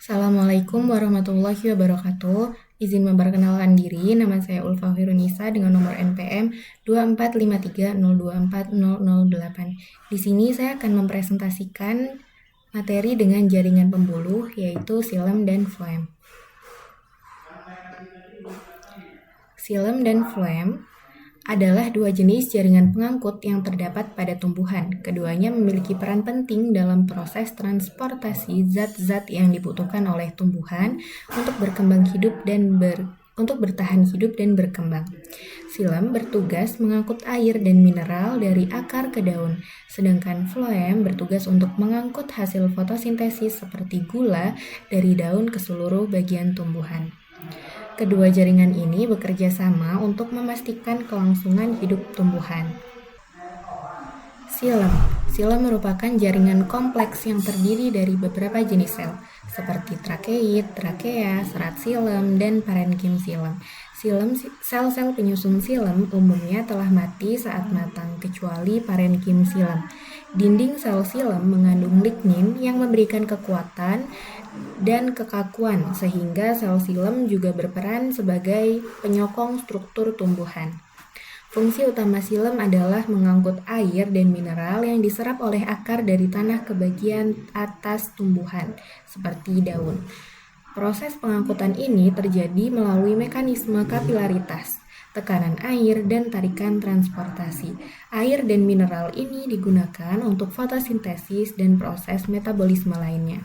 Assalamualaikum warahmatullahi wabarakatuh. Izin memperkenalkan diri, nama saya Ulfa Firunisa dengan nomor NPM 2453024008. Di sini saya akan mempresentasikan materi dengan jaringan pembuluh, yaitu xilem dan floem. Xilem dan floem adalah dua jenis jaringan pengangkut yang terdapat pada tumbuhan. Keduanya memiliki peran penting dalam proses transportasi zat-zat yang dibutuhkan oleh tumbuhan untuk berkembang hidup dan bertahan hidup dan berkembang. Xilem bertugas mengangkut air dan mineral dari akar ke daun, sedangkan floem bertugas untuk mengangkut hasil fotosintesis seperti gula dari daun ke seluruh bagian tumbuhan. Kedua jaringan ini bekerja sama untuk memastikan kelangsungan hidup tumbuhan. Xilem merupakan jaringan kompleks yang terdiri dari beberapa jenis sel, seperti trakeit, trakea, serat xilem, dan parenkim xilem. Sel-sel penyusun xilem umumnya telah mati saat matang, kecuali parenkim xilem. Dinding sel xilem mengandung lignin yang memberikan kekuatan dan kekakuan, sehingga sel xilem juga berperan sebagai penyokong struktur tumbuhan. Fungsi utama xilem adalah mengangkut air dan mineral yang diserap oleh akar dari tanah ke bagian atas tumbuhan, seperti daun. Proses pengangkutan ini terjadi melalui mekanisme kapilaritas, tekanan air, dan tarikan transportasi. Air dan mineral ini digunakan untuk fotosintesis dan proses metabolisme lainnya.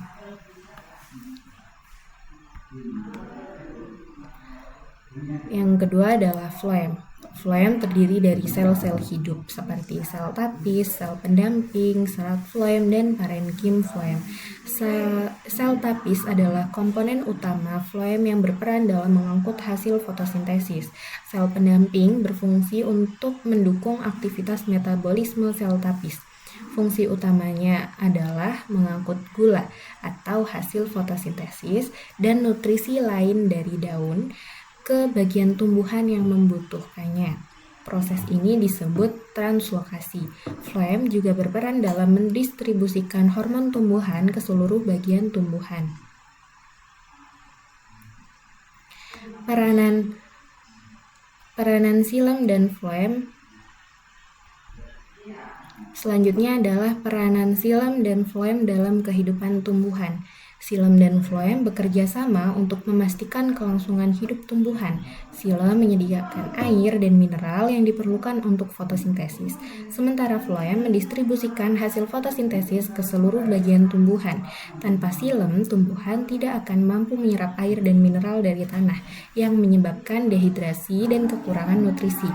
Yang kedua adalah floem. Floem terdiri dari sel-sel hidup seperti sel tapis, sel pendamping, serat floem, dan parenkim floem. Sel tapis adalah komponen utama floem yang berperan dalam mengangkut hasil fotosintesis. Sel pendamping berfungsi untuk mendukung aktivitas metabolisme sel tapis. Fungsi utamanya adalah mengangkut gula atau hasil fotosintesis dan nutrisi lain dari daun ke bagian tumbuhan yang membutuhkannya. Proses ini disebut translokasi. Floem juga berperan dalam mendistribusikan hormon tumbuhan ke seluruh bagian tumbuhan. Peranan xilem dan floem. Selanjutnya adalah peranan xilem dan floem dalam kehidupan tumbuhan. Xilem dan floem bekerja sama untuk memastikan kelangsungan hidup tumbuhan. Xilem menyediakan air dan mineral yang diperlukan untuk fotosintesis, sementara floem mendistribusikan hasil fotosintesis ke seluruh bagian tumbuhan. Tanpa xilem, tumbuhan tidak akan mampu menyerap air dan mineral dari tanah, yang menyebabkan dehidrasi dan kekurangan nutrisi.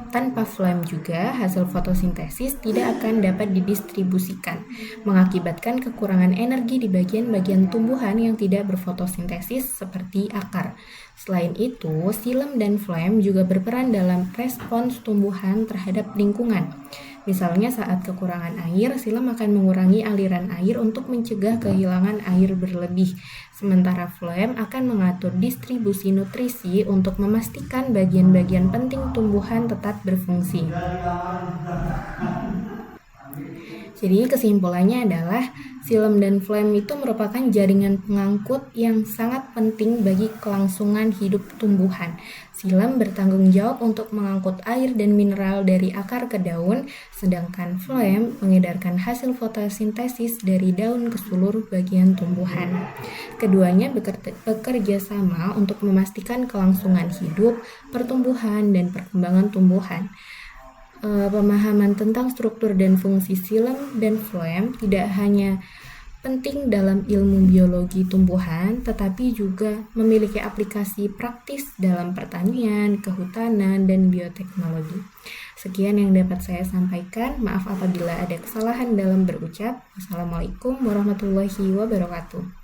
Tanpa floem juga, hasil fotosintesis tidak akan dapat didistribusikan, mengakibatkan kekurangan energi di bagian-bagian tumbuhan yang tidak berfotosintesis seperti akar. Selain itu, xilem dan floem juga berperan dalam respons tumbuhan terhadap lingkungan. Misalnya saat kekurangan air, xilem akan mengurangi aliran air untuk mencegah kehilangan air berlebih. Sementara floem akan mengatur distribusi nutrisi untuk memastikan bagian-bagian penting tumbuhan tetap berfungsi. Jadi kesimpulannya adalah xilem dan floem itu merupakan jaringan pengangkut yang sangat penting bagi kelangsungan hidup tumbuhan. Xilem bertanggung jawab untuk mengangkut air dan mineral dari akar ke daun, sedangkan floem mengedarkan hasil fotosintesis dari daun ke seluruh bagian tumbuhan. Keduanya bekerja sama untuk memastikan kelangsungan hidup, pertumbuhan, dan perkembangan tumbuhan. Pemahaman tentang struktur dan fungsi xilem dan floem tidak hanya penting dalam ilmu biologi tumbuhan, tetapi juga memiliki aplikasi praktis dalam pertanian, kehutanan, dan bioteknologi. Sekian yang dapat saya sampaikan. Maaf apabila ada kesalahan dalam berucap. Wassalamualaikum warahmatullahi wabarakatuh.